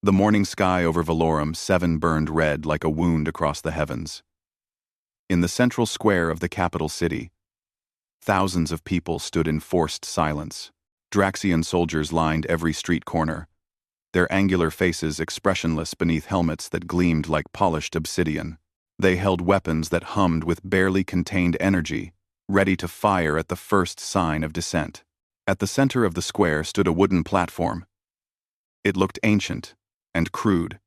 The morning sky over Valorum 7 burned red like a wound across the heavens. In the central square of the capital city, thousands of people stood in forced silence. Draxian soldiers lined every street corner, their angular faces expressionless beneath helmets that gleamed like polished obsidian. They held weapons that hummed with barely contained energy, ready to fire at the first sign of dissent. At the center of the square stood a wooden platform. It looked ancient and crude.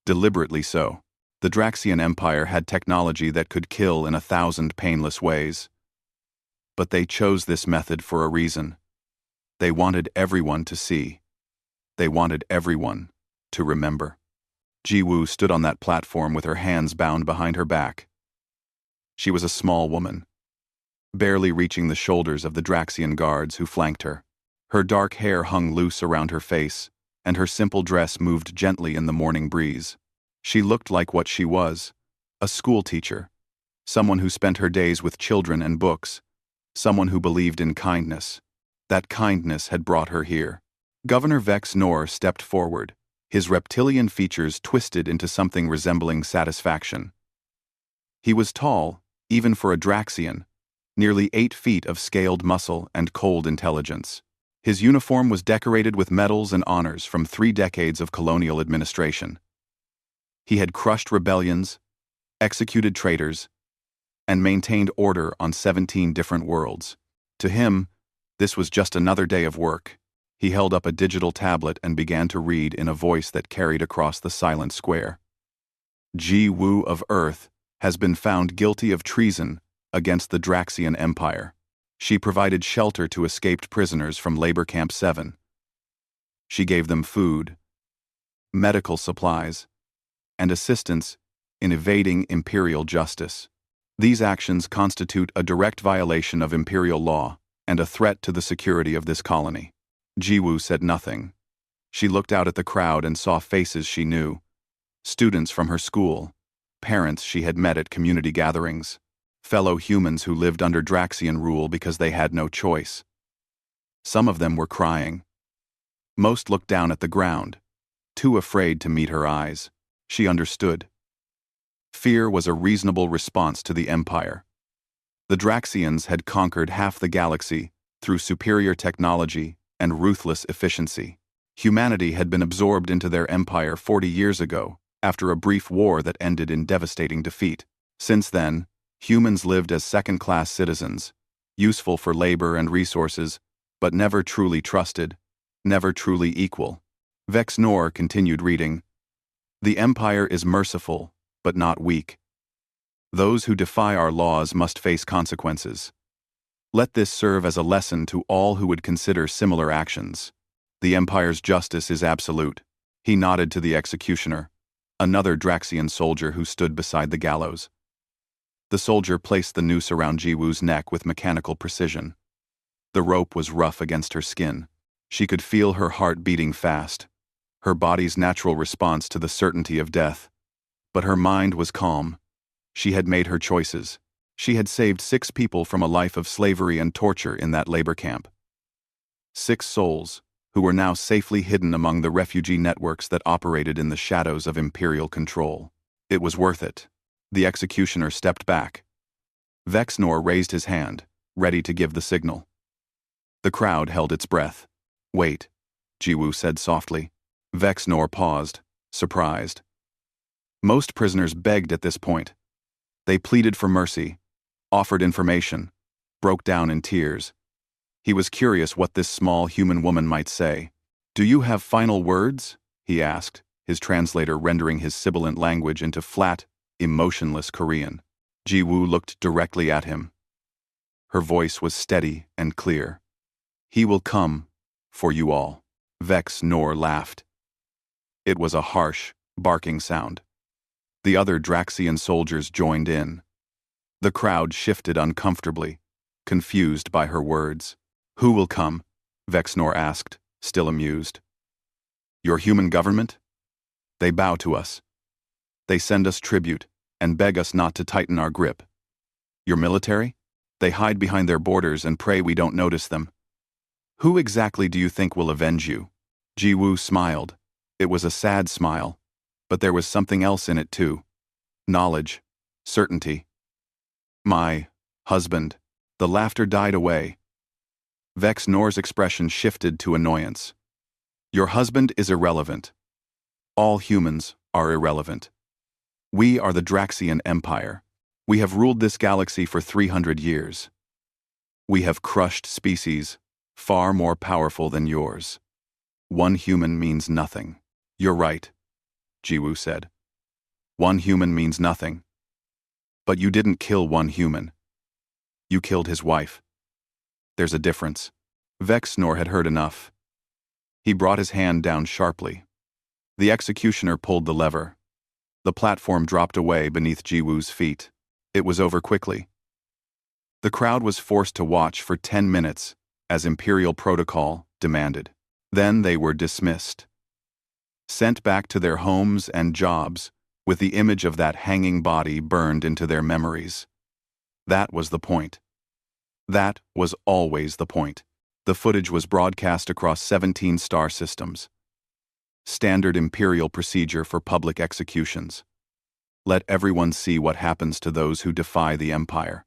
Deliberately so. The Draxian Empire had technology that could kill in 1,000 painless ways. But they chose this method for a reason. They wanted everyone to see. They wanted everyone to remember. Ji-Woo stood on that platform with her hands bound behind her back. She was a small woman, barely reaching the shoulders of the Draxian guards who flanked her. Her dark hair hung loose around her face, and her simple dress moved gently in the morning breeze. She looked like what she was, a schoolteacher, someone who spent her days with children and books, someone who believed in kindness. That kindness had brought her here. Governor Vex Nor stepped forward, his reptilian features twisted into something resembling satisfaction. He was tall, even for a Draxian, nearly 8 feet of scaled muscle and cold intelligence. His uniform was decorated with medals and honors from 3 decades of colonial administration. He had crushed rebellions, executed traitors, and maintained order on 17 different worlds. To him, this was just another day of work. He held up a digital tablet and began to read in a voice that carried across the silent square. Ji-Woo of Earth has been found guilty of treason against the Draxian Empire. She provided shelter to escaped prisoners from Labor Camp 7. She gave them food, medical supplies, and assistance in evading imperial justice. These actions constitute a direct violation of imperial law and a threat to the security of this colony. Ji-Woo said nothing. She looked out at the crowd and saw faces she knew, students from her school, parents she had met at community gatherings, fellow humans who lived under Draxian rule because they had no choice. Some of them were crying. Most looked down at the ground, too afraid to meet her eyes. She understood. Fear was a reasonable response to the Empire. The Draxians had conquered half the galaxy through superior technology and ruthless efficiency. Humanity had been absorbed into their empire 40 years ago, after a brief war that ended in devastating defeat. Since then, humans lived as second-class citizens, useful for labor and resources, but never truly trusted, never truly equal. Vex Nor continued reading. The Empire is merciful, but not weak. Those who defy our laws must face consequences. Let this serve as a lesson to all who would consider similar actions. The Empire's justice is absolute. He nodded to the executioner, another Draxian soldier who stood beside the gallows. The soldier placed the noose around Ji-Woo's neck with mechanical precision. The rope was rough against her skin. She could feel her heart beating fast, her body's natural response to the certainty of death. But her mind was calm. She had made her choices. She had saved 6 people from a life of slavery and torture in that labor camp. 6 souls, who were now safely hidden among the refugee networks that operated in the shadows of imperial control. It was worth it. The executioner stepped back. Vex Nor raised his hand, ready to give the signal. The crowd held its breath. Wait, Ji-Woo said softly. Vex Nor paused, surprised. Most prisoners begged at this point. They pleaded for mercy, offered information, broke down in tears. He was curious what this small human woman might say. Do you have final words? He asked, his translator rendering his sibilant language into flat, emotionless Korean. Ji-Woo looked directly at him. Her voice was steady and clear. He will come, for you all. Vex Nor laughed. It was a harsh, barking sound. The other Draxian soldiers joined in. The crowd shifted uncomfortably, confused by her words. Who will come? Vex Nor asked, still amused. Your human government? They bow to us. They send us tribute and beg us not to tighten our grip. Your military? They hide behind their borders and pray we don't notice them. Who exactly do you think will avenge you? Ji-Woo smiled. It was a sad smile, but there was something else in it too. Knowledge. Certainty. My husband. The laughter died away. Vex Nor's expression shifted to annoyance. Your husband is irrelevant. All humans are irrelevant. We are the Draxian Empire. We have ruled this galaxy for 300 years. We have crushed species far more powerful than yours. One human means nothing. You're right, Jiwoo said. One human means nothing. But you didn't kill one human. You killed his wife. There's a difference. Vex Nor had heard enough. He brought his hand down sharply. The executioner pulled the lever. The platform dropped away beneath Jiwoo's feet. It was over quickly. The crowd was forced to watch for 10 minutes, as Imperial protocol demanded. Then they were dismissed. Sent back to their homes and jobs, with the image of that hanging body burned into their memories. That was the point. That was always the point. The footage was broadcast across 17 star systems. Standard Imperial procedure for public executions. Let everyone see what happens to those who defy the Empire.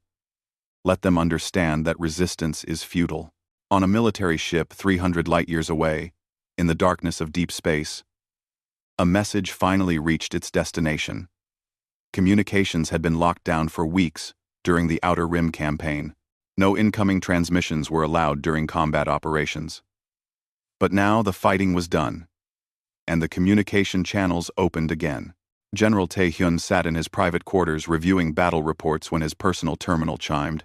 Let them understand that resistance is futile. On a military ship 300 light-years away, in the darkness of deep space, a message finally reached its destination. Communications had been locked down for weeks during the Outer Rim campaign. No incoming transmissions were allowed during combat operations. But now the fighting was done, and the communication channels opened again. General Tae-hyun sat in his private quarters reviewing battle reports when his personal terminal chimed.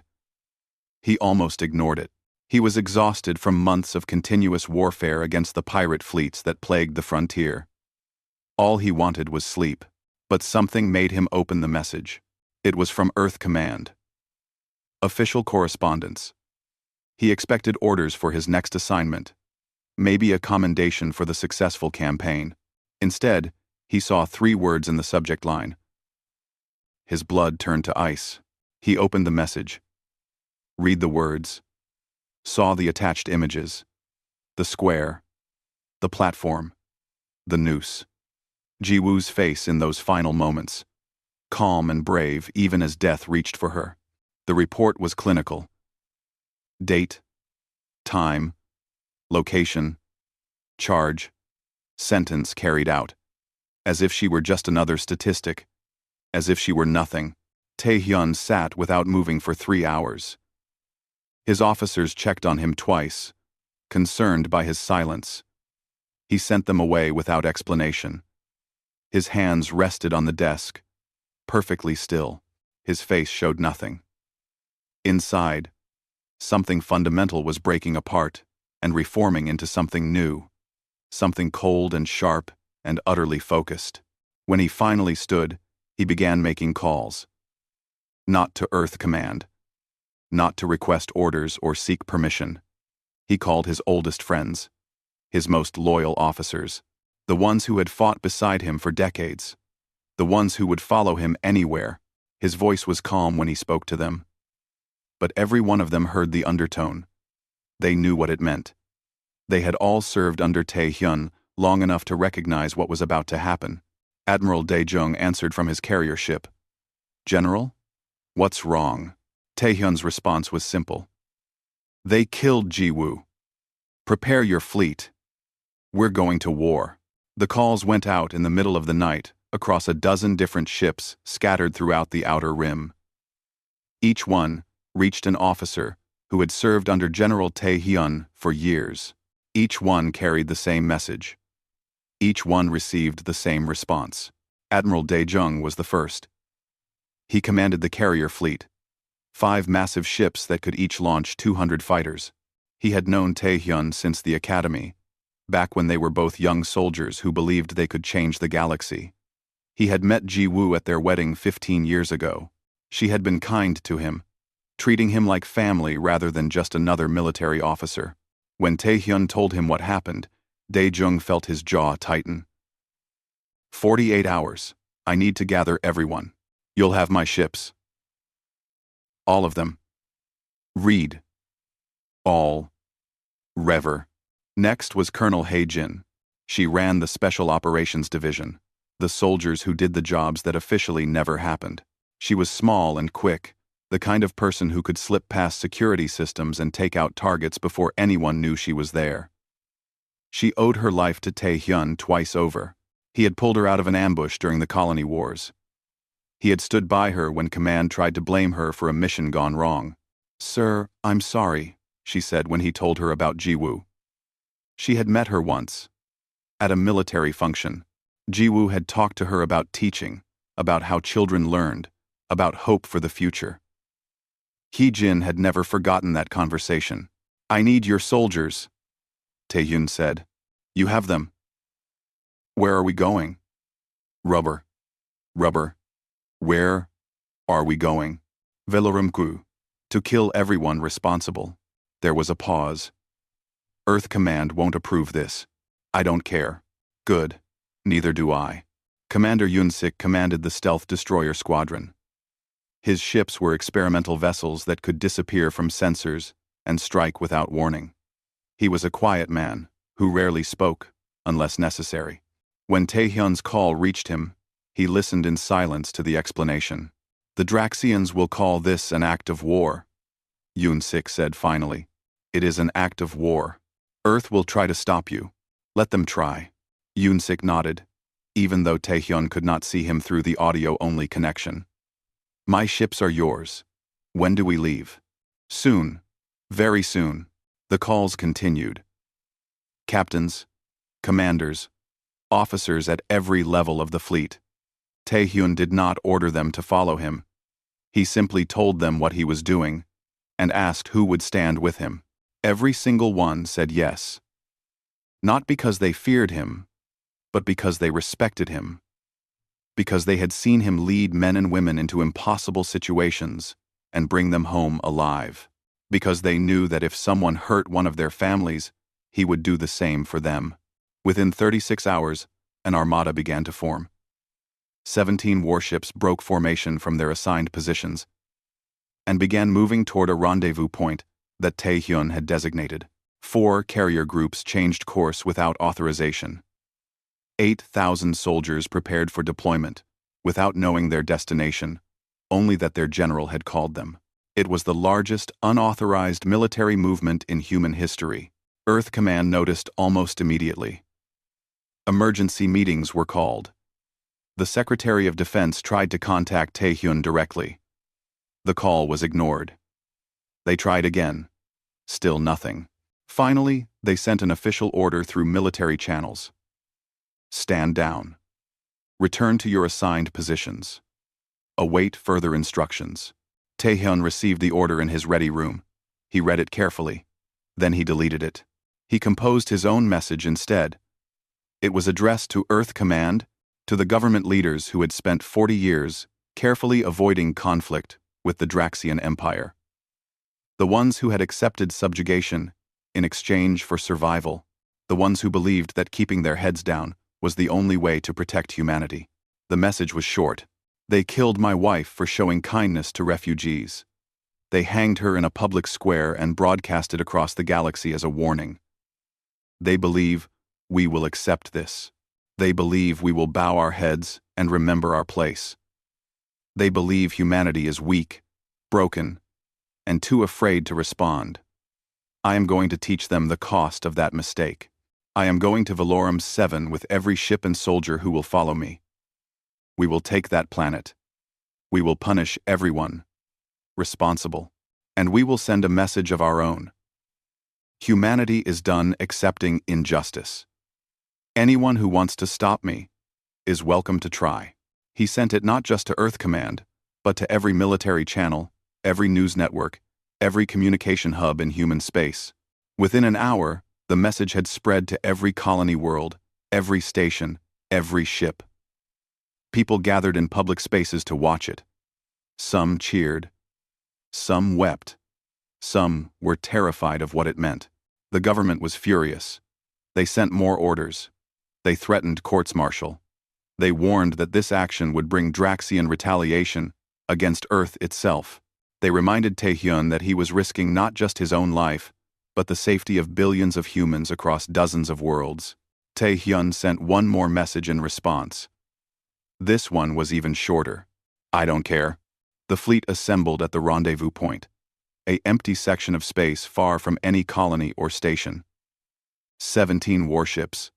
He almost ignored it. He was exhausted from months of continuous warfare against the pirate fleets that plagued the frontier. All he wanted was sleep, but something made him open the message. It was from Earth Command. Official correspondence. He expected orders for his next assignment, maybe a commendation for the successful campaign. Instead, he saw 3 words in the subject line. His blood turned to ice. He opened the message. Read the words. Saw the attached images. The square. The platform. The noose. Jiwoo's face in those final moments. Calm and brave even as death reached for her. The report was clinical. Date. Time. Location. Charge. Sentence carried out. As if she were just another statistic. As if she were nothing. Tae-hyun sat without moving for 3 hours. His officers checked on him twice, concerned by his silence. He sent them away without explanation. His hands rested on the desk, perfectly still. His face showed nothing. Inside, something fundamental was breaking apart and reforming into something new, something cold and sharp and utterly focused. When he finally stood, he began making calls. Not to Earth Command. Not to request orders or seek permission. He called his oldest friends, his most loyal officers, the ones who had fought beside him for decades, the ones who would follow him anywhere. His voice was calm when he spoke to them. But every one of them heard the undertone. They knew what it meant. They had all served under Tae-hyun long enough to recognize what was about to happen. Admiral Dae-jung answered from his carrier ship. General? What's wrong? Tae-hyun's response was simple. They killed Jiwoo. Prepare your fleet. We're going to war. The calls went out in the middle of the night, across a dozen different ships scattered throughout the Outer Rim. Each one reached an officer who had served under General Tae-hyun for years. Each one carried the same message. Each one received the same response. Admiral Dae-jung was the first. He commanded the carrier fleet, 5 massive ships that could each launch 200 fighters. He had known Tae-hyun since the academy, back when they were both young soldiers who believed they could change the galaxy. He had met Jiwoo at their wedding 15 years ago. She had been kind to him, treating him like family rather than just another military officer. When Tae-hyun told him what happened, Dae-jung felt his jaw tighten. 48 hours. I need to gather everyone. You'll have my ships. All of them. Read. All. Rever. Next was Colonel Hae-jin. She ran the Special Operations Division, the soldiers who did the jobs that officially never happened. She was small and quick, the kind of person who could slip past security systems and take out targets before anyone knew she was there. She owed her life to Tae-hyun twice over. He had pulled her out of an ambush during the colony wars. He had stood by her when command tried to blame her for a mission gone wrong. "Sir, I'm sorry," she said when he told her about Jiwoo. She had met her once. At a military function, Jiwoo had talked to her about teaching, about how children learned, about hope for the future. Hee-jin had never forgotten that conversation. "I need your soldiers," Tae-hyun said. "You have them." "Where are we going?" Rubber. "Where are we going?" Velorumku. "To kill everyone responsible." There was a pause. "Earth Command won't approve this." "I don't care." "Good. Neither do I." Commander Yoon-sik commanded the Stealth Destroyer Squadron. His ships were experimental vessels that could disappear from sensors and strike without warning. He was a quiet man, who rarely spoke, unless necessary. When Tae-hyun's call reached him, he listened in silence to the explanation. "The Draxians will call this an act of war," Yoon-sik said finally. "It is an act of war. Earth will try to stop you. Let them try." Yoon-sik nodded, even though Tae-hyun could not see him through the audio-only connection. "My ships are yours. When do we leave?" "Soon. Very soon." The calls continued. Captains, commanders, officers at every level of the fleet. Tae-hyun did not order them to follow him. He simply told them what he was doing and asked who would stand with him. Every single one said yes. Not because they feared him, but because they respected him. Because they had seen him lead men and women into impossible situations and bring them home alive. Because they knew that if someone hurt one of their families, he would do the same for them. Within 36 hours, an armada began to form. 17 warships broke formation from their assigned positions and began moving toward a rendezvous point that Tae-hyun had designated. 4 carrier groups changed course without authorization. 8,000 soldiers prepared for deployment, without knowing their destination, only that their general had called them. It was the largest unauthorized military movement in human history. Earth Command noticed almost immediately. Emergency meetings were called. The Secretary of Defense tried to contact Tae-hyun directly. The call was ignored. They tried again. Still nothing. Finally, they sent an official order through military channels. "Stand down. Return to your assigned positions. Await further instructions." Tae-hyun received the order in his ready room. He read it carefully. Then he deleted it. He composed his own message instead. It was addressed to Earth Command, to the government leaders who had spent 40 years carefully avoiding conflict with the Draxian Empire. The ones who had accepted subjugation in exchange for survival. The ones who believed that keeping their heads down was the only way to protect humanity. The message was short. "They killed my wife for showing kindness to refugees. They hanged her in a public square and broadcast it across the galaxy as a warning. They believe we will accept this. They believe we will bow our heads and remember our place. They believe humanity is weak, broken, and too afraid to respond. I am going to teach them the cost of that mistake. I am going to Valorum 7 with every ship and soldier who will follow me. We will take that planet. We will punish everyone responsible, and we will send a message of our own. Humanity is done accepting injustice. Anyone who wants to stop me is welcome to try." He sent it not just to Earth Command, but to every military channel, every news network, every communication hub in human space. Within an hour, the message had spread to every colony world, every station, every ship. People gathered in public spaces to watch it. Some cheered. Some wept. Some were terrified of what it meant. The government was furious. They sent more orders. They threatened courts-martial. They warned that this action would bring Draxian retaliation against Earth itself. They reminded Tae-hyun that he was risking not just his own life, but the safety of billions of humans across dozens of worlds. Tae-hyun sent one more message in response. This one was even shorter. I don't care. The fleet assembled at the rendezvous point, an empty section of space far from any colony or station. 17 warships.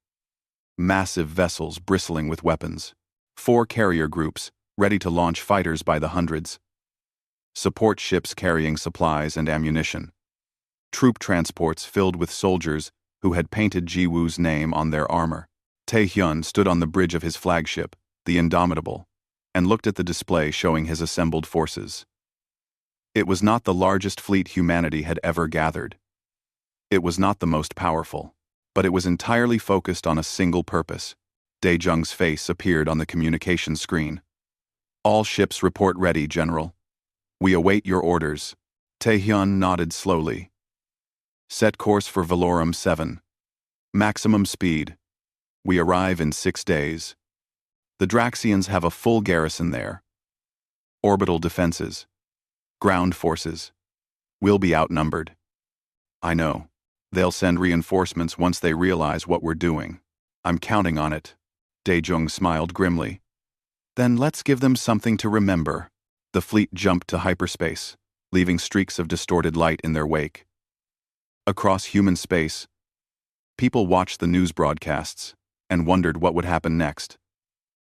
Massive vessels bristling with weapons. 4 carrier groups, ready to launch fighters by the hundreds. Support ships carrying supplies and ammunition. Troop transports filled with soldiers who had painted Ji-woo's name on their armor. Tae-hyun stood on the bridge of his flagship, the Indomitable, and looked at the display showing his assembled forces. It was not the largest fleet humanity had ever gathered. It was not the most powerful, but it was entirely focused on a single purpose. Dae-jung's face appeared on the communication screen. All ships report ready, General. We await your orders. Tae-hyun nodded slowly. Set course for Valorum 7. Maximum speed. We arrive in 6 days. The Draxians have a full garrison there. Orbital defenses. Ground forces. We'll be outnumbered. I know. They'll send reinforcements once they realize what we're doing. I'm counting on it. Dae-jung smiled grimly. Then let's give them something to remember. The fleet jumped to hyperspace, leaving streaks of distorted light in their wake. Across human space, people watched the news broadcasts and wondered what would happen next.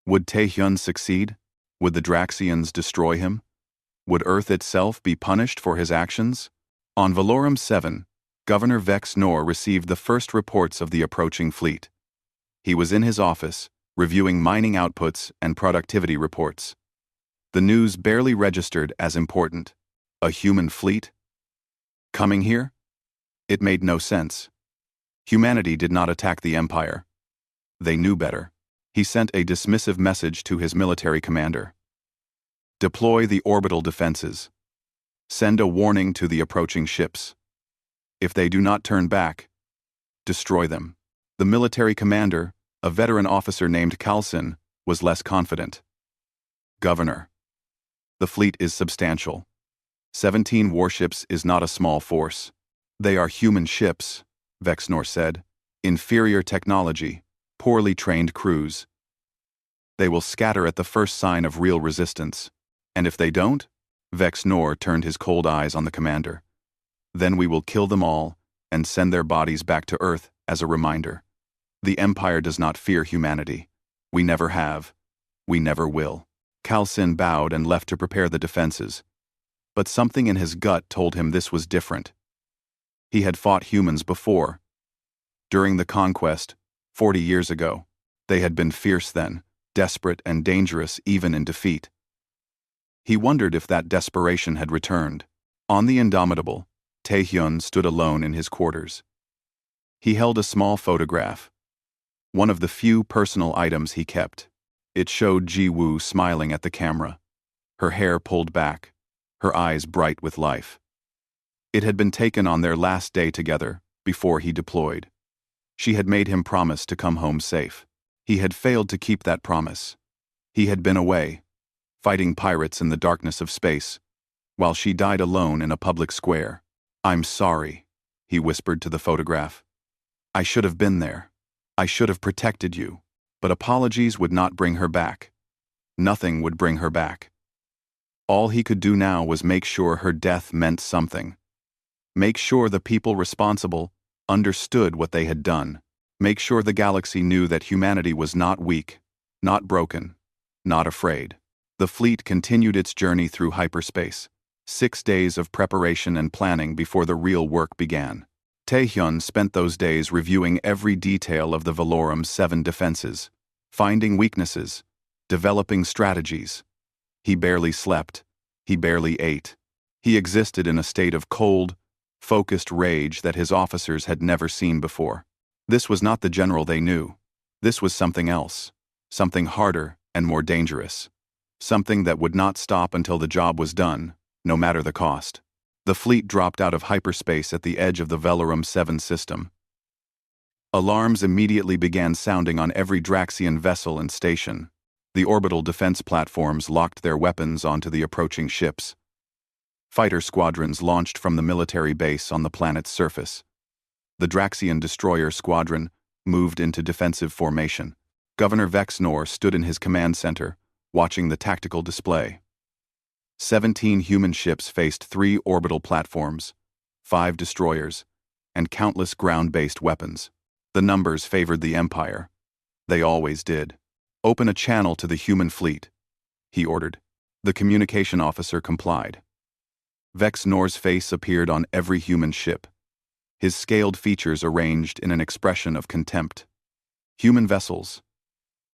Would Tae-hyun succeed? Would the Draxians destroy him? Would Earth itself be punished for his actions? On Valorum 7, Governor Vex Nor received the first reports of the approaching fleet. He was in his office, reviewing mining outputs and productivity reports. The news barely registered as important. A human fleet? Coming here? It made no sense. Humanity did not attack the Empire. They knew better. He sent a dismissive message to his military commander. Deploy the orbital defenses. Send a warning to the approaching ships. If they do not turn back, destroy them. The military commander, a veteran officer named Kalsin, was less confident. Governor, the fleet is substantial. 17 warships is not a small force. They are human ships, Vex Nor said. Inferior technology, poorly trained crews. They will scatter at the first sign of real resistance. And if they don't, Vex Nor turned his cold eyes on the commander. Then we will kill them all and send their bodies back to Earth as a reminder. The Empire does not fear humanity. We never have. We never will. Kalsin bowed and left to prepare the defenses. But something in his gut told him this was different. He had fought humans before. During the conquest, 40 years ago, they had been fierce then, desperate and dangerous even in defeat. He wondered if that desperation had returned. On the Indomitable, Tae-hyun stood alone in his quarters. He held a small photograph, one of the few personal items he kept. It showed Ji-woo smiling at the camera, her hair pulled back, her eyes bright with life. It had been taken on their last day together, before he deployed. She had made him promise to come home safe. He had failed to keep that promise. He had been away, fighting pirates in the darkness of space, while she died alone in a public square. I'm sorry, he whispered to the photograph. I should have been there. I should have protected you. But apologies would not bring her back. Nothing would bring her back. All he could do now was make sure her death meant something. Make sure the people responsible understood what they had done. Make sure the galaxy knew that humanity was not weak, not broken, not afraid. The fleet continued its journey through hyperspace. 6 days of preparation and planning before the real work began. Tae-hyun spent those days reviewing every detail of the Valorum 7 defenses, finding weaknesses, developing strategies. He barely slept. He barely ate. He existed in a state of cold, focused rage that his officers had never seen before. This was not the general they knew. This was something else, something harder and more dangerous. Something that would not stop until the job was done, no matter the cost. The fleet dropped out of hyperspace at the edge of the Valorum 7 system. Alarms immediately began sounding on every Draxian vessel and station. The orbital defense platforms locked their weapons onto the approaching ships. Fighter squadrons launched from the military base on the planet's surface. The Draxian destroyer squadron, moved into defensive formation. Governor Vexnor stood in his command center, watching the tactical display. 17 human ships faced 3 orbital platforms, 5 destroyers, and countless ground-based weapons. The numbers favored the Empire. They always did. "Open a channel to the human fleet," he ordered. The communication officer complied. Vexnor's face appeared on every human ship, his scaled features arranged in an expression of contempt. "Human vessels,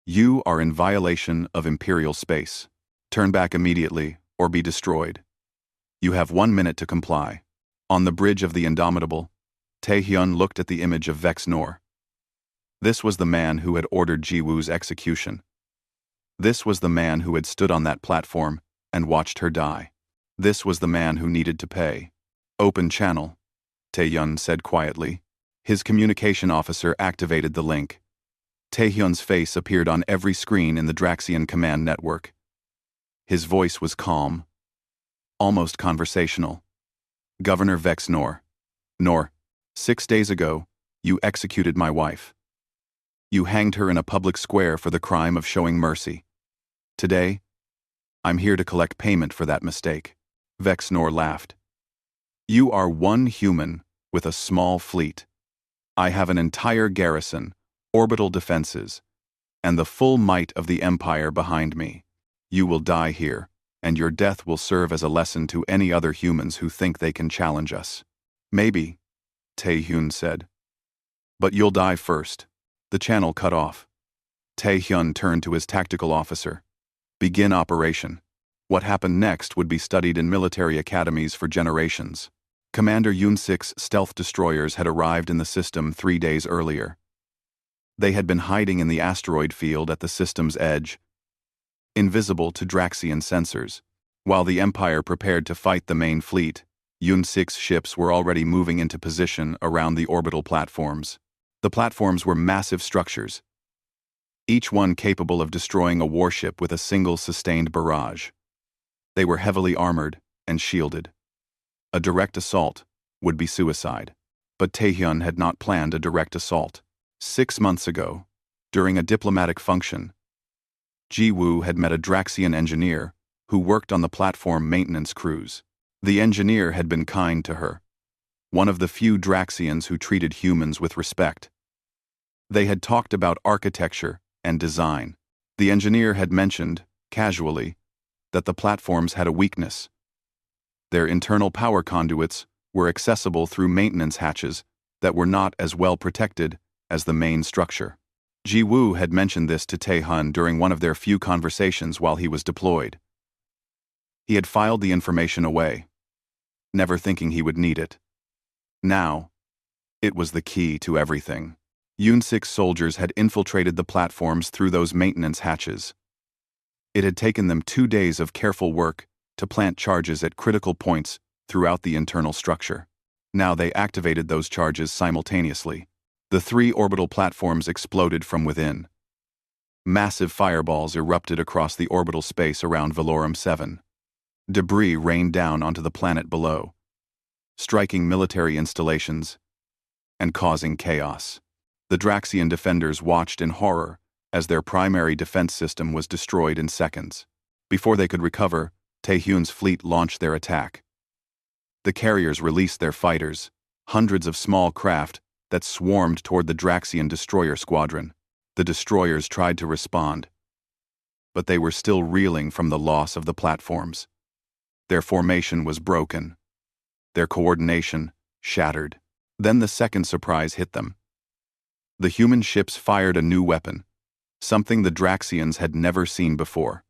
you are in violation of Imperial space. Turn back immediately, or be destroyed. You have 1 minute to comply." On the bridge of the Indomitable, Taehyun looked at the image of Vexnor. This was the man who had ordered Jiwoo's execution. This was the man who had stood on that platform and watched her die. This was the man who needed to pay. "Open channel," Taehyun said quietly. His communication officer activated the link. Taehyun's face appeared on every screen in the Draxian command network. His voice was calm, almost conversational. "Governor Vexnor. Nor, 6 days ago, you executed my wife. You hanged her in a public square for the crime of showing mercy. Today, I'm here to collect payment for that mistake." Vexnor laughed. "You are one human with a small fleet. I have an entire garrison, orbital defenses, and the full might of the Empire behind me. You will die here, and your death will serve as a lesson to any other humans who think they can challenge us." "Maybe," Taehyun said. "But you'll die first." The channel cut off. Taehyun turned to his tactical officer. "Begin operation." What happened next would be studied in military academies for generations. Commander Yoon-sik's stealth destroyers had arrived in the system 3 days earlier. They had been hiding in the asteroid field at the system's edge, invisible to Draxian sensors. While the Empire prepared to fight the main fleet, Yoon-sik's ships were already moving into position around the orbital platforms. The platforms were massive structures, each one capable of destroying a warship with a single sustained barrage. They were heavily armored and shielded. A direct assault would be suicide. But Taehyun had not planned a direct assault. 6 months ago, during a diplomatic function, Jiwoo had met a Draxian engineer who worked on the platform maintenance crews. The engineer had been kind to her, one of the few Draxians who treated humans with respect. They had talked about architecture and design. The engineer had mentioned, casually, that the platforms had a weakness. Their internal power conduits were accessible through maintenance hatches that were not as well protected as the main structure. Jiwoo had mentioned this to Taehyun during one of their few conversations while he was deployed. He had filed the information away, never thinking he would need it. Now, it was the key to everything. Yoon-sik's soldiers had infiltrated the platforms through those maintenance hatches. It had taken them 2 days of careful work to plant charges at critical points throughout the internal structure. Now they activated those charges simultaneously. The 3 orbital platforms exploded from within. Massive fireballs erupted across the orbital space around Valorum 7. Debris rained down onto the planet below, striking military installations and causing chaos. The Draxian defenders watched in horror as their primary defense system was destroyed in seconds. Before they could recover, Taehyun's fleet launched their attack. The carriers released their fighters, hundreds of small craft that swarmed toward the Draxian destroyer squadron. The destroyers tried to respond, but they were still reeling from the loss of the platforms. Their formation was broken, their coordination shattered. Then the second surprise hit them. The human ships fired a new weapon, something the Draxians had never seen before.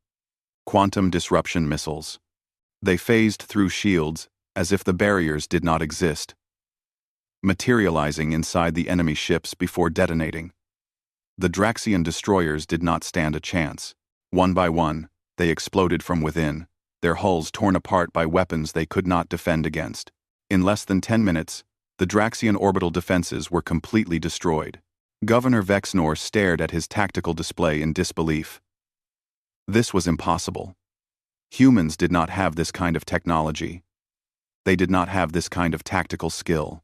Quantum disruption missiles. They phased through shields as if the barriers did not exist, materializing inside the enemy ships before detonating. The Draxian destroyers did not stand a chance. One by one, they exploded from within, their hulls torn apart by weapons they could not defend against. In less than 10 minutes, the Draxian orbital defenses were completely destroyed. Governor Vexnor stared at his tactical display in disbelief. This was impossible. Humans did not have this kind of technology. They did not have this kind of tactical skill.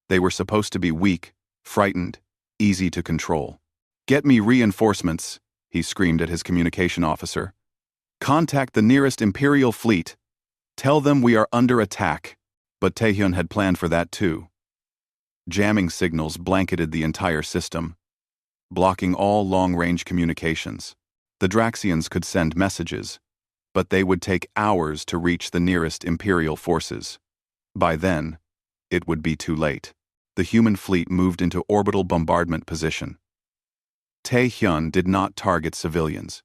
They were supposed to be weak, frightened, easy to control. "Get me reinforcements," he screamed at his communication officer. "Contact the nearest Imperial fleet. Tell them we are under attack." But Taehyun had planned for that too. Jamming signals blanketed the entire system, blocking all long-range communications. The Draxians could send messages, but they would take hours to reach the nearest Imperial forces. By then, it would be too late. The human fleet moved into orbital bombardment position. Taehyun did not target civilians.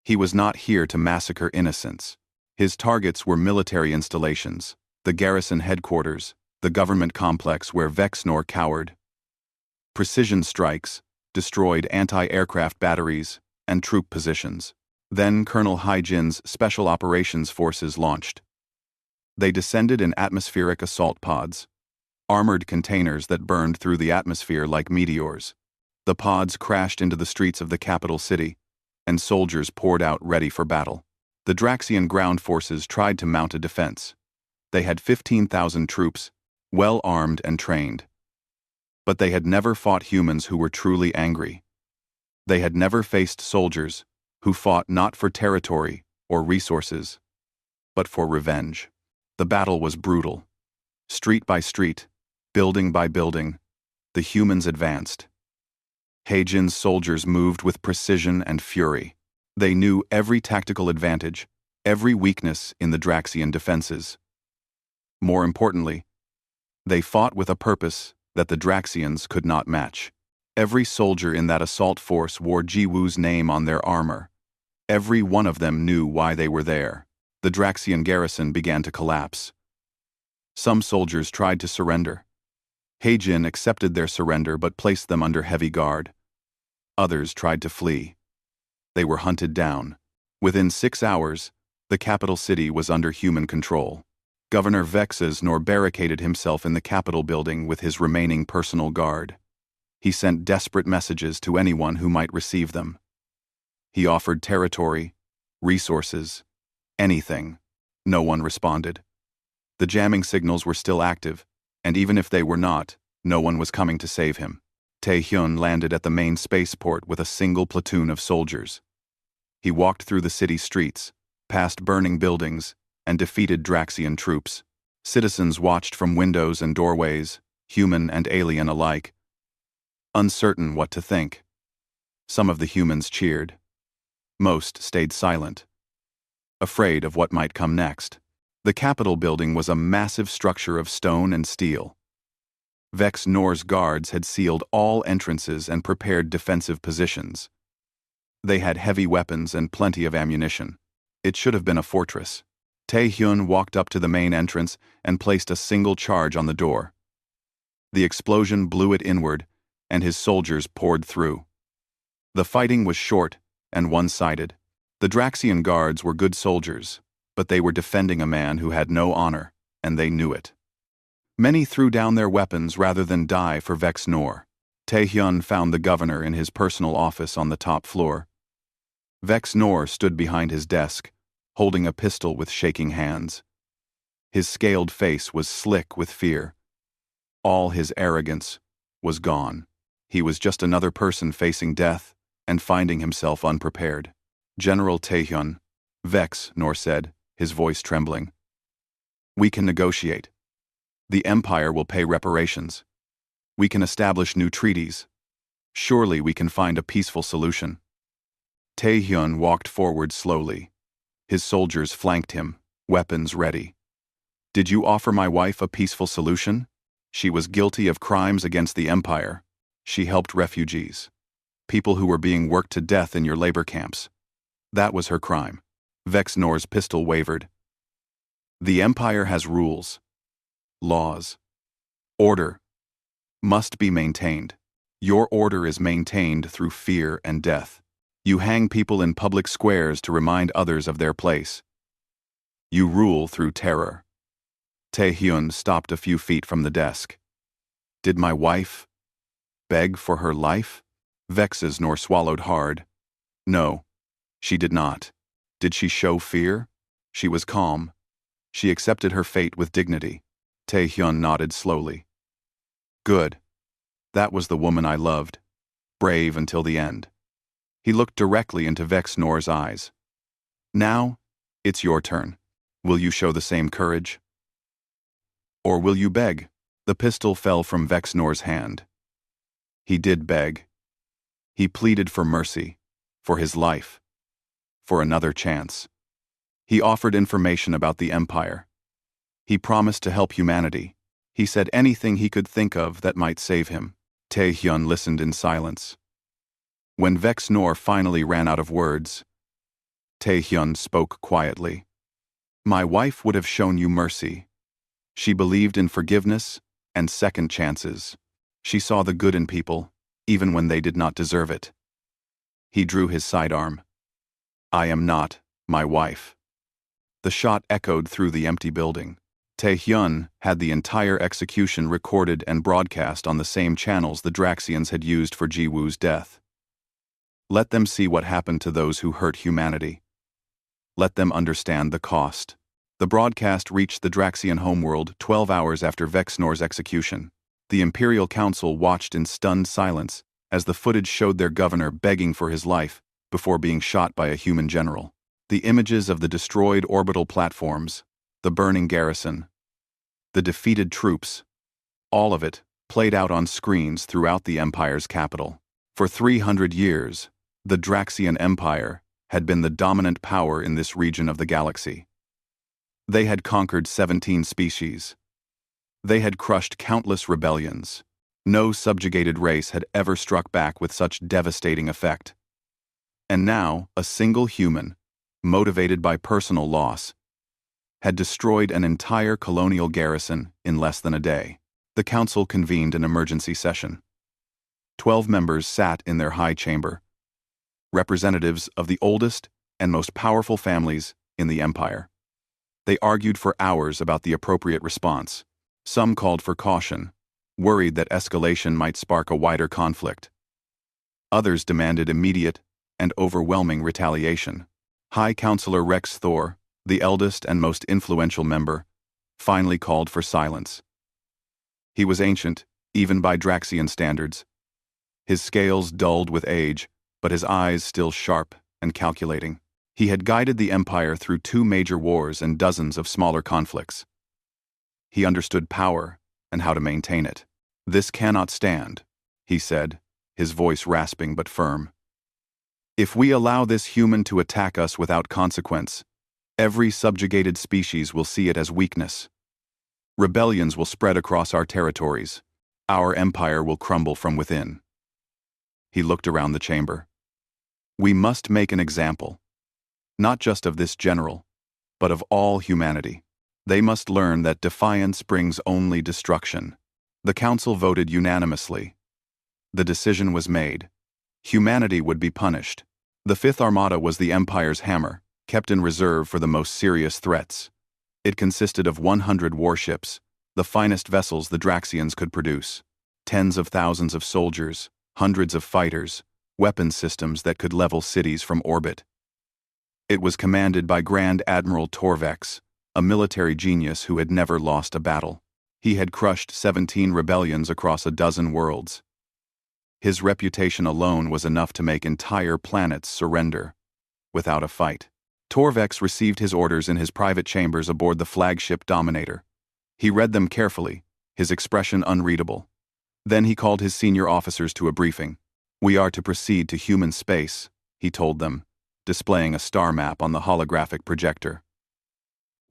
He was not here to massacre innocents. His targets were military installations, the garrison headquarters, the government complex where Vexnor cowered. Precision strikes destroyed anti-aircraft batteries and troop positions. Then Colonel Haijin's Special Operations Forces launched. They descended in atmospheric assault pods, armored containers that burned through the atmosphere like meteors. The pods crashed into the streets of the capital city, and soldiers poured out ready for battle. The Draxian ground forces tried to mount a defense. They had 15,000 troops, well armed and trained. But they had never fought humans who were truly angry. They had never faced soldiers who fought not for territory or resources, but for revenge. The battle was brutal. Street by street, building by building, the humans advanced. Haijin's soldiers moved with precision and fury. They knew every tactical advantage, every weakness in the Draxian defenses. More importantly, they fought with a purpose that the Draxians could not match. Every soldier in that assault force wore Jiwoo's name on their armor. Every one of them knew why they were there. The Draxian garrison began to collapse. Some soldiers tried to surrender. Haijin accepted their surrender but placed them under heavy guard. Others tried to flee. They were hunted down. Within 6 hours, the capital city was under human control. Governor Vexnor barricaded himself in the Capitol building with his remaining personal guard. He sent desperate messages to anyone who might receive them. He offered territory, resources, anything. No one responded. The jamming signals were still active, and even if they were not, no one was coming to save him. Taehyun landed at the main spaceport with a single platoon of soldiers. He walked through the city streets, past burning buildings, and defeated Draxian troops. Citizens watched from windows and doorways, human and alien alike, uncertain what to think. Some of the humans cheered. Most stayed silent, afraid of what might come next. The Capitol building was a massive structure of stone and steel. Vexnor's guards had sealed all entrances and prepared defensive positions. They had heavy weapons and plenty of ammunition. It should have been a fortress. Taehyun walked up to the main entrance and placed a single charge on the door. The explosion blew it inward, and his soldiers poured through. The fighting was short and one-sided. The Draxian guards were good soldiers, but they were defending a man who had no honor, and they knew it. Many threw down their weapons rather than die for Vexnor. Taehyun found the governor in his personal office on the top floor. Vexnor stood behind his desk, holding a pistol with shaking hands. His scaled face was slick with fear. All his arrogance was gone. He was just another person facing death and finding himself unprepared. "General Taehyun," Vexnor said, his voice trembling. "We can negotiate. The Empire will pay reparations. We can establish new treaties. Surely we can find a peaceful solution." Taehyun walked forward slowly. His soldiers flanked him, weapons ready. "Did you offer my wife a peaceful solution? She was guilty of crimes against the Empire. She helped refugees, people who were being worked to death in your labor camps. That was her crime." Vexnor's pistol wavered. "The Empire has rules, laws, order, must be maintained. Your order is maintained through fear and death. You hang people in public squares to remind others of their place. You rule through terror." Taehyun stopped a few feet from the desk. "Did my wife beg for her life?" Vexnor swallowed hard. "No, she did not." "Did she show fear?" "She was calm. She accepted her fate with dignity." Taehyun nodded slowly. "Good. That was the woman I loved, brave until the end. He looked directly into Vexnor's eyes. Now, it's your turn. Will you show the same courage? Or will you beg? The pistol fell from Vexnor's hand. He did beg. He pleaded for mercy, for his life, for another chance. He offered information about the Empire. He promised to help humanity. He said anything he could think of that might save him. Tae-hyun listened in silence. When Vexnor finally ran out of words, Tae-hyun spoke quietly. My wife would have shown you mercy. She believed in forgiveness and second chances. She saw the good in people, even when they did not deserve it. He drew his sidearm. I am not my wife. The shot echoed through the empty building. Tae-hyun had the entire execution recorded and broadcast on the same channels the Draxians had used for Ji-woo's death. Let them see what happened to those who hurt humanity. Let them understand the cost. The broadcast reached the Draxian homeworld 12 hours after Vexnor's execution. The Imperial Council watched in stunned silence as the footage showed their governor begging for his life before being shot by a human general. The images of the destroyed orbital platforms, the burning garrison, the defeated troops, all of it played out on screens throughout the Empire's capital. For 300 years, the Draxian Empire had been the dominant power in this region of the galaxy. They had conquered 17 species. They had crushed countless rebellions. No subjugated race had ever struck back with such devastating effect. And now, a single human, motivated by personal loss, had destroyed an entire colonial garrison in less than a day. The council convened an emergency session. 12 members sat in their high chamber, representatives of the oldest and most powerful families in the empire. They argued for hours about the appropriate response. Some called for caution, worried that escalation might spark a wider conflict. Others demanded immediate and overwhelming retaliation. High Counselor Rex Thor, the eldest and most influential member, finally called for silence. He was ancient, even by Draxian standards. His scales dulled with age, but his eyes still sharp and calculating. He had guided the Empire through 2 major wars and dozens of smaller conflicts. He understood power and how to maintain it. This cannot stand, he said, his voice rasping but firm. If we allow this human to attack us without consequence, every subjugated species will see it as weakness. Rebellions will spread across our territories. Our empire will crumble from within. He looked around the chamber. We must make an example, not just of this general, but of all humanity. They must learn that defiance brings only destruction. The council voted unanimously. The decision was made. Humanity would be punished. The Fifth Armada was the Empire's hammer, kept in reserve for the most serious threats. It consisted of 100 warships, the finest vessels the Draxians could produce, tens of thousands of soldiers, hundreds of fighters, weapon systems that could level cities from orbit. It was commanded by Grand Admiral Torvex, a military genius who had never lost a battle. He had crushed 17 rebellions across a dozen worlds. His reputation alone was enough to make entire planets surrender, without a fight. Torvex received his orders in his private chambers aboard the flagship Dominator. He read them carefully, his expression unreadable. Then he called his senior officers to a briefing. We are to proceed to human space, he told them, displaying a star map on the holographic projector.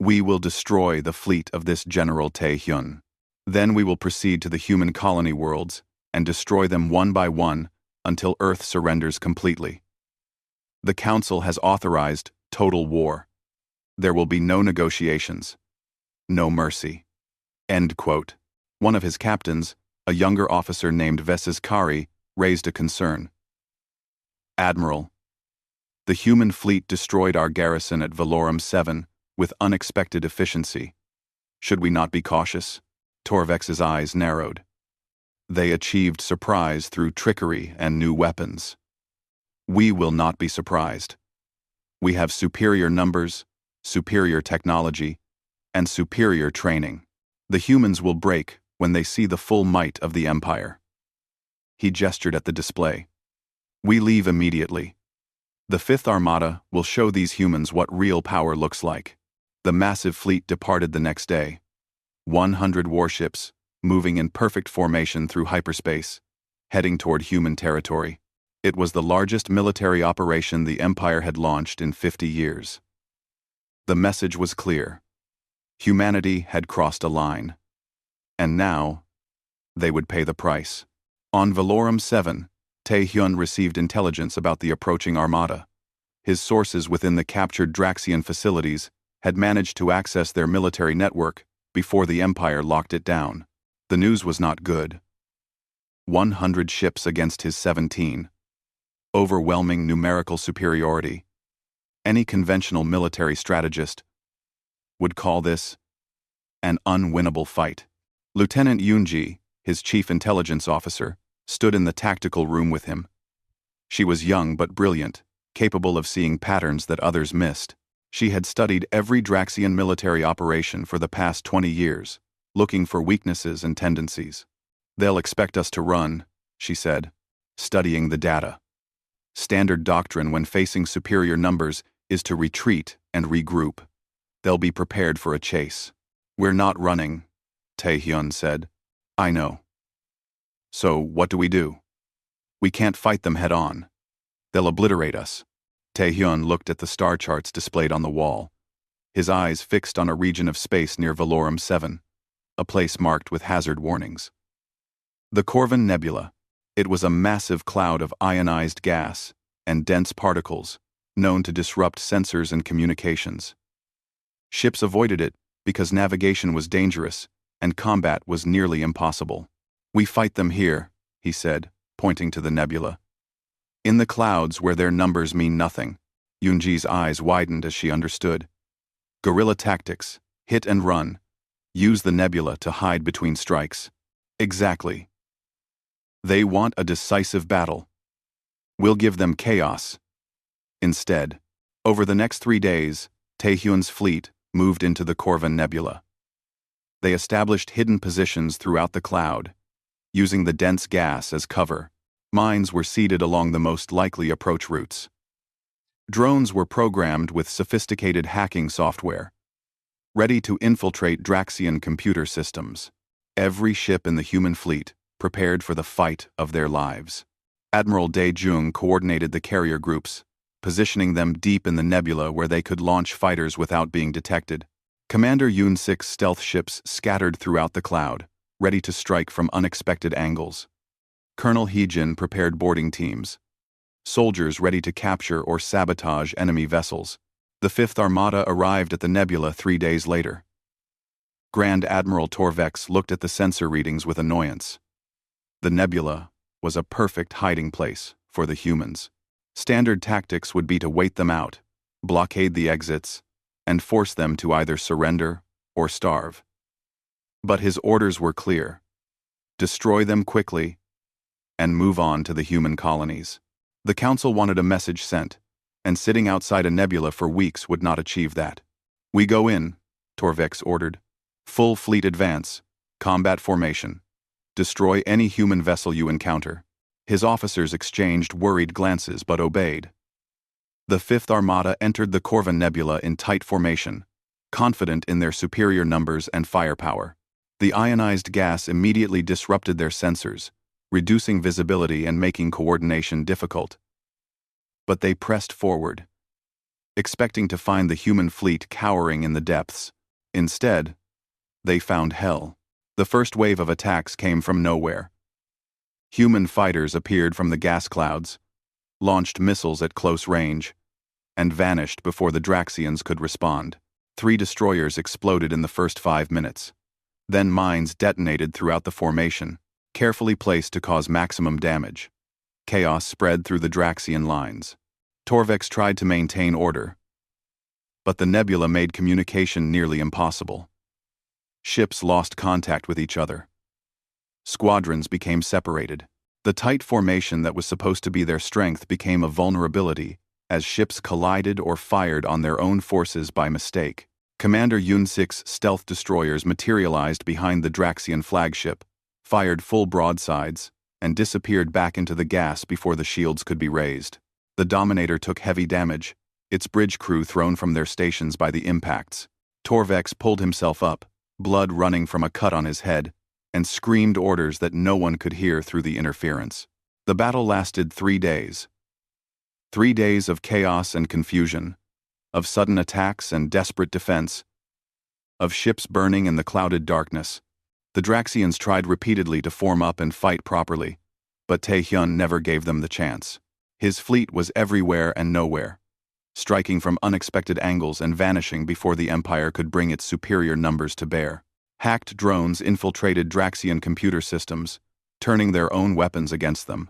We will destroy the fleet of this General Tae-hyun. Then we will proceed to the human colony worlds and destroy them one by one until Earth surrenders completely. The Council has authorized total war. There will be no negotiations, no mercy. End quote. One of his captains, a younger officer named Veses Kari, raised a concern. Admiral, the human fleet destroyed our garrison at Valorum 7 with unexpected efficiency. Should we not be cautious? Torvex's eyes narrowed. They achieved surprise through trickery and new weapons. We will not be surprised. We have superior numbers, superior technology, and superior training. The humans will break when they see the full might of the Empire. He gestured at the display. We leave immediately. The Fifth Armada will show these humans what real power looks like. The massive fleet departed the next day. 100 warships, moving in perfect formation through hyperspace, heading toward human territory. It was the largest military operation the Empire had launched in 50 years. The message was clear. Humanity had crossed a line. And now, they would pay the price. On Valorum 7, Tae-hyun received intelligence about the approaching armada. His sources within the captured Draxian facilities had managed to access their military network before the Empire locked it down. The news was not good. 100 ships against his 17. Overwhelming numerical superiority. Any conventional military strategist would call this an unwinnable fight. Lieutenant Yoonji, his chief intelligence officer, stood in the tactical room with him. She was young but brilliant, capable of seeing patterns that others missed. She had studied every Draxian military operation for the past 20 years, looking for weaknesses and tendencies. They'll expect us to run, she said, studying the data. Standard doctrine when facing superior numbers is to retreat and regroup. They'll be prepared for a chase. We're not running, Tae-hyun said. I know. So what do? We can't fight them head-on. They'll obliterate us. Tae-hyun looked at the star charts displayed on the wall, his eyes fixed on a region of space near Valorum 7, a place marked with hazard warnings. The Corvin Nebula. It was a massive cloud of ionized gas and dense particles, known to disrupt sensors and communications. Ships avoided it because navigation was dangerous and combat was nearly impossible. We fight them here, he said, pointing to the nebula. In the clouds where their numbers mean nothing. Yoonji's eyes widened as she understood. Guerrilla tactics, hit and run. Use the nebula to hide between strikes. Exactly. They want a decisive battle. We'll give them chaos. Instead, over the next 3 days, Tae-hyun's fleet moved into the Corvin Nebula. They established hidden positions throughout the cloud, using the dense gas as cover. Mines were seeded along the most likely approach routes. Drones were programmed with sophisticated hacking software, ready to infiltrate Draxian computer systems. Every ship in the human fleet prepared for the fight of their lives. Admiral Dae-jung coordinated the carrier groups, positioning them deep in the nebula where they could launch fighters without being detected. Commander Yoon-sik's stealth ships scattered throughout the cloud, ready to strike from unexpected angles. Colonel Hee-jin prepared boarding teams, soldiers ready to capture or sabotage enemy vessels. The Fifth Armada arrived at the nebula 3 days later. Grand Admiral Torvex looked at the sensor readings with annoyance. The nebula was a perfect hiding place for the humans. Standard tactics would be to wait them out, blockade the exits, and force them to either surrender or starve. But his orders were clear. Destroy them quickly and move on to the human colonies. The Council wanted a message sent, and sitting outside a nebula for weeks would not achieve that. We go in, Torvex ordered. Full fleet advance, combat formation. Destroy any human vessel you encounter. His officers exchanged worried glances but obeyed. The Fifth Armada entered the Corvin Nebula in tight formation, confident in their superior numbers and firepower. The ionized gas immediately disrupted their sensors, reducing visibility and making coordination difficult. But they pressed forward, expecting to find the human fleet cowering in the depths. Instead, they found hell. The first wave of attacks came from nowhere. Human fighters appeared from the gas clouds, launched missiles at close range, and vanished before the Draxians could respond. 3 destroyers exploded in the first 5 minutes. Then mines detonated throughout the formation, carefully placed to cause maximum damage. Chaos spread through the Draxian lines. Torvex tried to maintain order, but the nebula made communication nearly impossible. Ships lost contact with each other. Squadrons became separated. The tight formation that was supposed to be their strength became a vulnerability as ships collided or fired on their own forces by mistake. Commander Yoon-sik's stealth destroyers materialized behind the Draxian flagship, fired full broadsides, and disappeared back into the gas before the shields could be raised. The Dominator took heavy damage, its bridge crew thrown from their stations by the impacts. Torvex pulled himself up, blood running from a cut on his head, and screamed orders that no one could hear through the interference. The battle lasted 3 days. 3 days of chaos and confusion, of sudden attacks and desperate defense, of ships burning in the clouded darkness. The Draxians tried repeatedly to form up and fight properly, but Taehyun never gave them the chance. His fleet was everywhere and nowhere, striking from unexpected angles and vanishing before the Empire could bring its superior numbers to bear. Hacked drones infiltrated Draxian computer systems, turning their own weapons against them.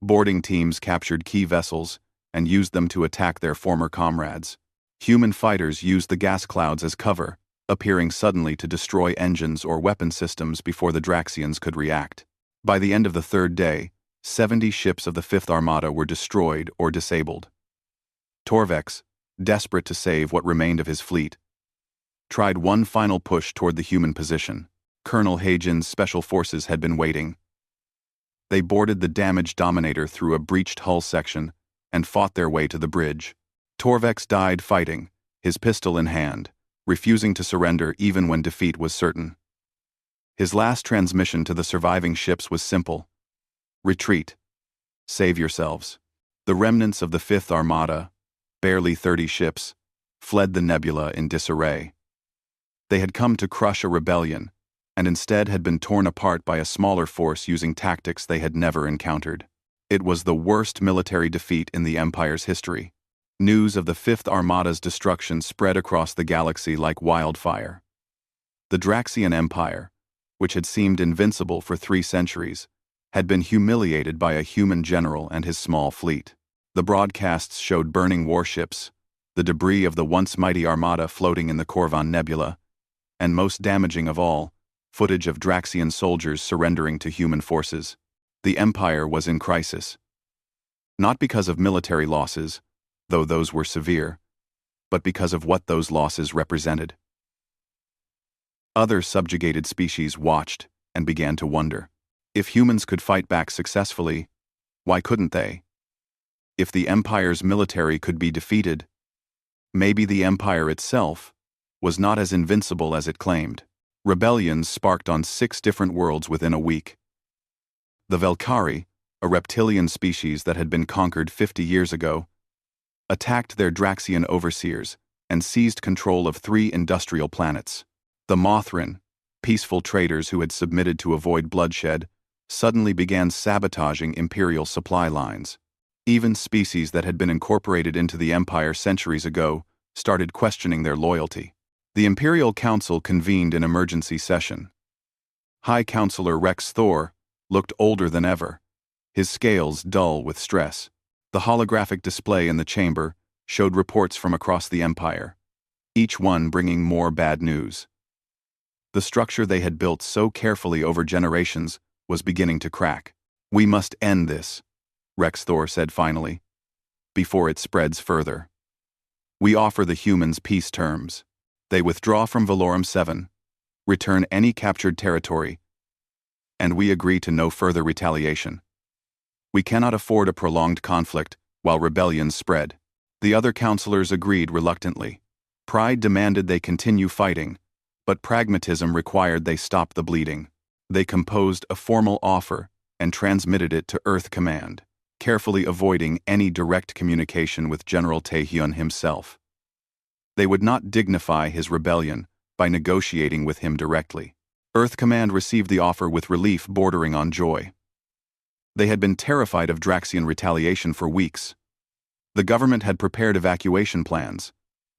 Boarding teams captured key vessels and used them to attack their former comrades. Human fighters used the gas clouds as cover, appearing suddenly to destroy engines or weapon systems before the Draxians could react. By the end of the 3rd day, 70 ships of the 5th Armada were destroyed or disabled. Torvex, desperate to save what remained of his fleet, tried one final push toward the human position. Colonel Hagen's special forces had been waiting. They boarded the damaged Dominator through a breached hull section and fought their way to the bridge. Torvex died fighting, his pistol in hand, refusing to surrender even when defeat was certain. His last transmission to the surviving ships was simple: retreat. Save yourselves. The remnants of the 5th Armada, barely 30 ships, fled the nebula in disarray. They had come to crush a rebellion, and instead had been torn apart by a smaller force using tactics they had never encountered. It was the worst military defeat in the Empire's history. News of the 5th Armada's destruction spread across the galaxy like wildfire. The Draxian Empire, which had seemed invincible for 3 centuries, had been humiliated by a human general and his small fleet. The broadcasts showed burning warships, the debris of the once mighty armada floating in the Corvan Nebula, and most damaging of all, footage of Draxian soldiers surrendering to human forces. The Empire was in crisis. Not because of military losses, though those were severe, but because of what those losses represented. Other subjugated species watched and began to wonder. If humans could fight back successfully, why couldn't they? If the Empire's military could be defeated, maybe the Empire itself was not as invincible as it claimed. Rebellions sparked on 6 different worlds within a week. The Velkari, a reptilian species that had been conquered 50 years ago, attacked their Draxian overseers and seized control of 3 industrial planets. The Mothrin, peaceful traders who had submitted to avoid bloodshed, suddenly began sabotaging Imperial supply lines. Even species that had been incorporated into the Empire centuries ago started questioning their loyalty. The Imperial Council convened an emergency session. High Counselor Rex Thor looked older than ever, his scales dull with stress. The holographic display in the chamber showed reports from across the Empire, each one bringing more bad news. The structure they had built so carefully over generations was beginning to crack. "We must end this," Rex Thor said finally, "before it spreads further. We offer the humans peace terms. They withdraw from Valorum 7, return any captured territory, and we agree to no further retaliation. We cannot afford a prolonged conflict while rebellions spread." The other counselors agreed reluctantly. Pride demanded they continue fighting, but pragmatism required they stop the bleeding. They composed a formal offer and transmitted it to Earth Command, carefully avoiding any direct communication with General Taehyun himself. They would not dignify his rebellion by negotiating with him directly. Earth Command received the offer with relief bordering on joy. They had been terrified of Draxian retaliation for weeks. The government had prepared evacuation plans,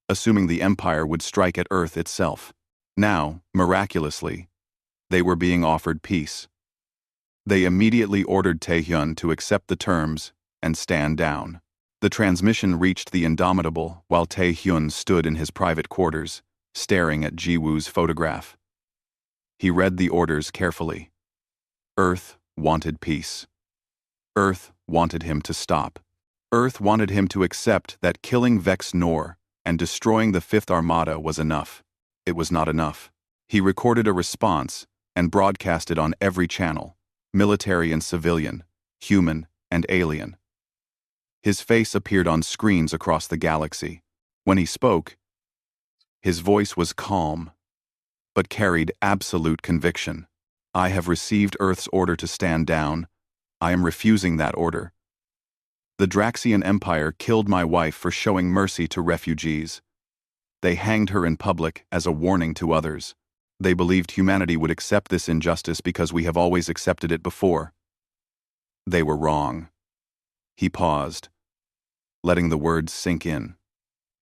assuming the Empire would strike at Earth itself. Now, miraculously, they were being offered peace. They immediately ordered Taehyun to accept the terms and stand down. The transmission reached the Indomitable while Taehyun stood in his private quarters, staring at Jiwoo's photograph. He read the orders carefully. Earth wanted peace. Earth wanted him to stop. Earth wanted him to accept that killing Vex Nor and destroying the 5th Armada was enough. It was not enough. He recorded a response and broadcast it on every channel, military and civilian, human and alien. His face appeared on screens across the galaxy. When he spoke, his voice was calm, but carried absolute conviction. I have received Earth's order to stand down. I am refusing that order. The Draxian Empire killed my wife for showing mercy to refugees. They hanged her in public as a warning to others. They believed humanity would accept this injustice because we have always accepted it before. They were wrong. He paused, letting the words sink in.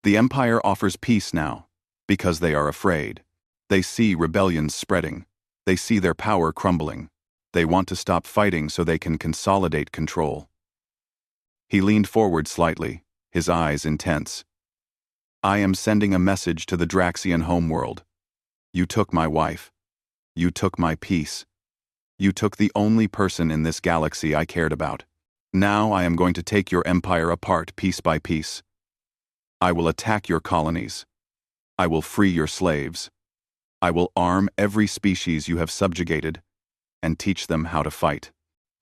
The Empire offers peace now, because they are afraid. They see rebellions spreading. They see their power crumbling. They want to stop fighting so they can consolidate control. He leaned forward slightly, his eyes intense. I am sending a message to the Draxian homeworld. You took my wife. You took my peace. You took the only person in this galaxy I cared about. Now I am going to take your empire apart piece by piece. I will attack your colonies. I will free your slaves. I will arm every species you have subjugated and teach them how to fight.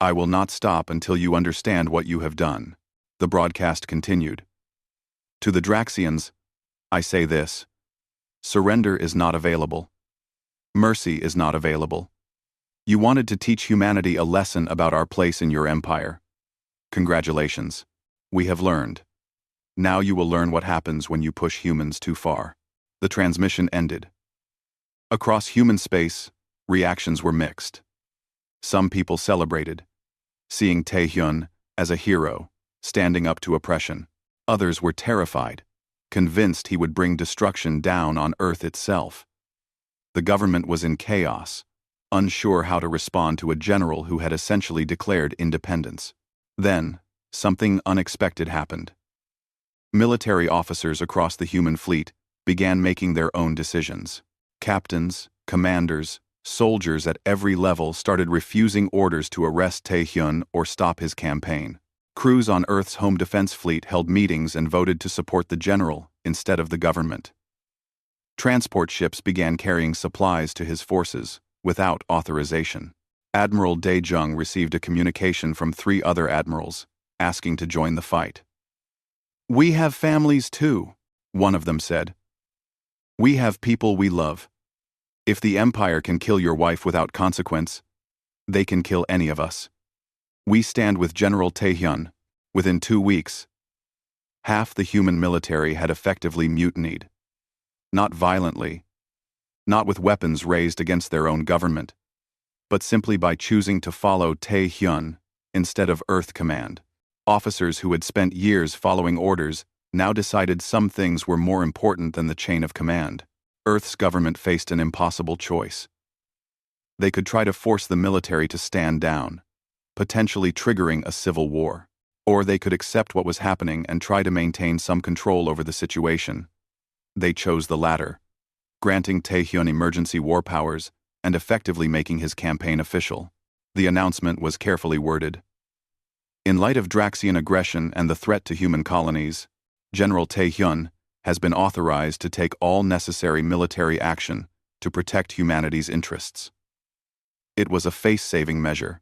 I will not stop until you understand what you have done. The broadcast continued. To the Draxians, I say this. Surrender is not available. Mercy is not available. You wanted to teach humanity a lesson about our place in your empire. Congratulations. We have learned. Now you will learn what happens when you push humans too far. The transmission ended. Across human space, reactions were mixed. Some people celebrated, seeing Tae-hyun as a hero, standing up to oppression. Others were terrified, convinced he would bring destruction down on Earth itself. The government was in chaos, unsure how to respond to a general who had essentially declared independence. Then, something unexpected happened. Military officers across the human fleet began making their own decisions. Captains, commanders, soldiers at every level started refusing orders to arrest Tae-hyun or stop his campaign. Crews on Earth's home defense fleet held meetings and voted to support the general instead of the government. Transport ships began carrying supplies to his forces without authorization. Admiral Dae-jung received a communication from 3 other admirals, asking to join the fight. We have families too, one of them said. We have people we love. If the Empire can kill your wife without consequence, they can kill any of us. We stand with General Tae-hyun. Within 2 weeks, half the human military had effectively mutinied. Not violently, not with weapons raised against their own government, but simply by choosing to follow Tae-hyun instead of Earth Command. Officers who had spent years following orders now decided some things were more important than the chain of command. Earth's government faced an impossible choice. They could try to force the military to stand down, potentially triggering a civil war. Or they could accept what was happening and try to maintain some control over the situation. They chose the latter, granting Tae-hyun emergency war powers and effectively making his campaign official. The announcement was carefully worded. In light of Draxian aggression and the threat to human colonies, General Tae-hyun has been authorized to take all necessary military action to protect humanity's interests. It was a face-saving measure,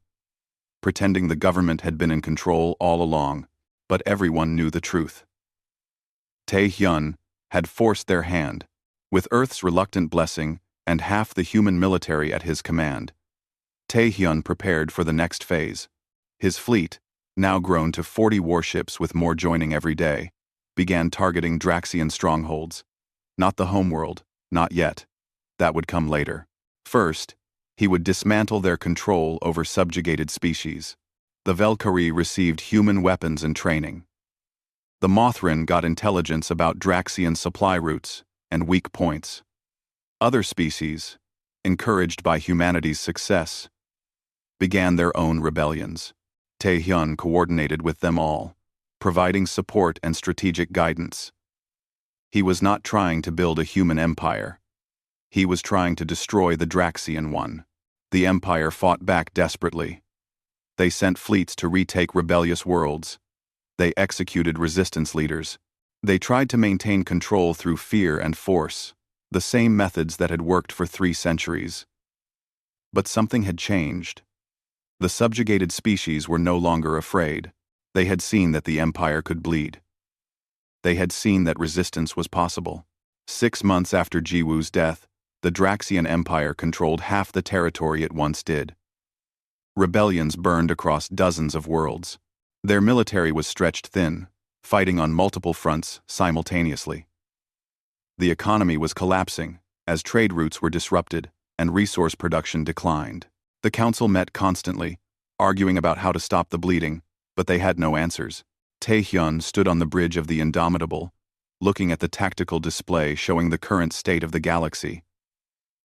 pretending the government had been in control all along, but everyone knew the truth. Tae-hyun had forced their hand, with Earth's reluctant blessing and half the human military at his command. Tae-hyun prepared for the next phase. His fleet, now grown to 40 warships with more joining every day, began targeting Draxian strongholds. Not the homeworld, not yet. That would come later. First, he would dismantle their control over subjugated species. The Valkyrie received human weapons and training. The Mothrin got intelligence about Draxian supply routes and weak points. Other species, encouraged by humanity's success, began their own rebellions. Tae-hyun coordinated with them all, providing support and strategic guidance. He was not trying to build a human empire. He was trying to destroy the Draxian one. The Empire fought back desperately. They sent fleets to retake rebellious worlds. They executed resistance leaders. They tried to maintain control through fear and force, the same methods that had worked for 3 centuries. But something had changed. The subjugated species were no longer afraid. They had seen that the Empire could bleed. They had seen that resistance was possible. 6 months after Jiwu's death, the Draxian Empire controlled half the territory it once did. Rebellions burned across dozens of worlds. Their military was stretched thin, fighting on multiple fronts simultaneously. The economy was collapsing, as trade routes were disrupted and resource production declined. The council met constantly, arguing about how to stop the bleeding, but they had no answers. Taehyun stood on the bridge of the Indomitable, looking at the tactical display showing the current state of the galaxy.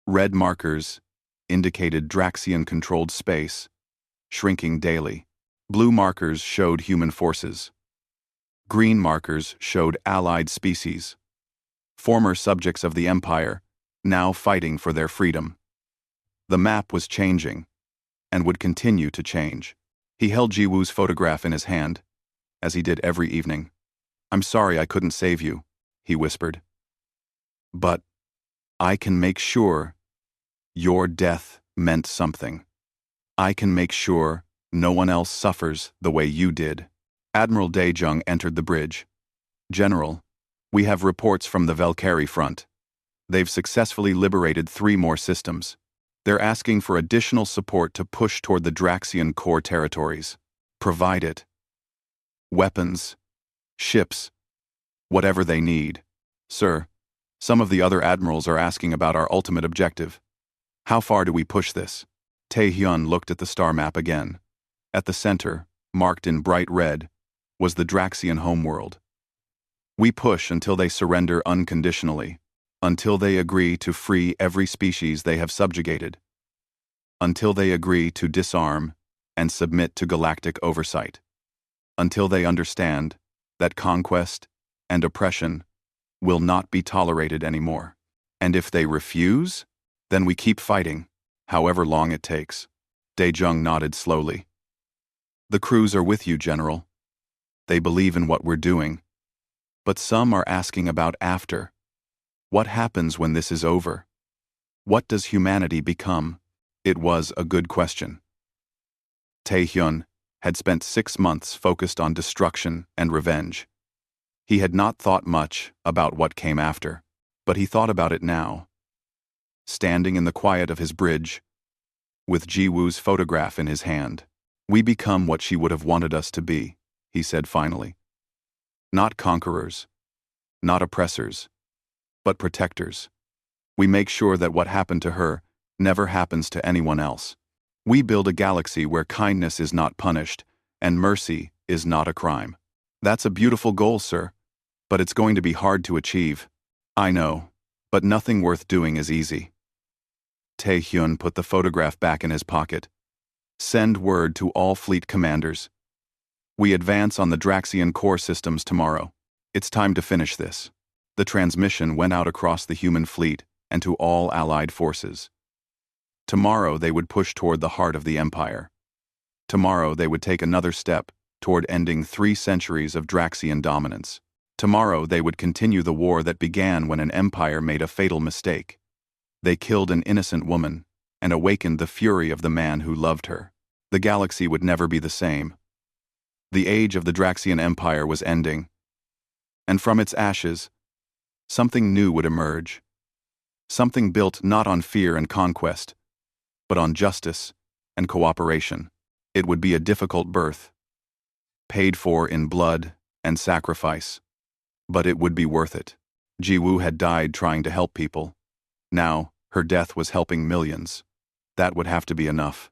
Red markers indicated Draxian-controlled space, shrinking daily. Blue markers showed human forces. Green markers showed allied species, former subjects of the Empire, now fighting for their freedom. The map was changing, and would continue to change. He held Jiwu's photograph in his hand, as he did every evening. "I'm sorry I couldn't save you," he whispered. "But I can make sure your death meant something. I can make sure no one else suffers the way you did." Admiral Daejung entered the bridge. "General, we have reports from the Valkyrie front. They've successfully liberated 3 more systems. They're asking for additional support to push toward the Draxian core territories. Provide it. Weapons, ships, whatever they need. Sir, some of the other admirals are asking about our ultimate objective. How far do we push this?" Taehyun looked at the star map again. At the center, marked in bright red, was the Draxian homeworld. "We push until they surrender unconditionally, until they agree to free every species they have subjugated, until they agree to disarm and submit to galactic oversight, until they understand that conquest and oppression will not be tolerated anymore. And if they refuse, then we keep fighting, however long it takes." Daejung nodded slowly. "The crews are with you, General. They believe in what we're doing. But some are asking about after. What happens when this is over? What does humanity become?" It was a good question. Taehyun had spent 6 months focused on destruction and revenge. He had not thought much about what came after, but he thought about it now. Standing in the quiet of his bridge, with Jiwu's photograph in his hand, "We become what she would have wanted us to be," he said finally. "Not conquerors, not oppressors, but protectors. We make sure that what happened to her never happens to anyone else. We build a galaxy where kindness is not punished and mercy is not a crime." "That's a beautiful goal, sir, but it's going to be hard to achieve." "I know, but nothing worth doing is easy." Taehyun put the photograph back in his pocket. "Send word to all fleet commanders. We advance on the Draxian core systems tomorrow. It's time to finish this." The transmission went out across the human fleet and to all allied forces. Tomorrow they would push toward the heart of the Empire. Tomorrow they would take another step toward ending 3 centuries of Draxian dominance. Tomorrow they would continue the war that began when an empire made a fatal mistake. They killed an innocent woman and awakened the fury of the man who loved her. The galaxy would never be the same. The age of the Draxian Empire was ending, and from its ashes, something new would emerge. Something built not on fear and conquest, but on justice and cooperation. It would be a difficult birth, paid for in blood and sacrifice, but it would be worth it. Jiwu had died trying to help people. Now, her death was helping millions. That would have to be enough.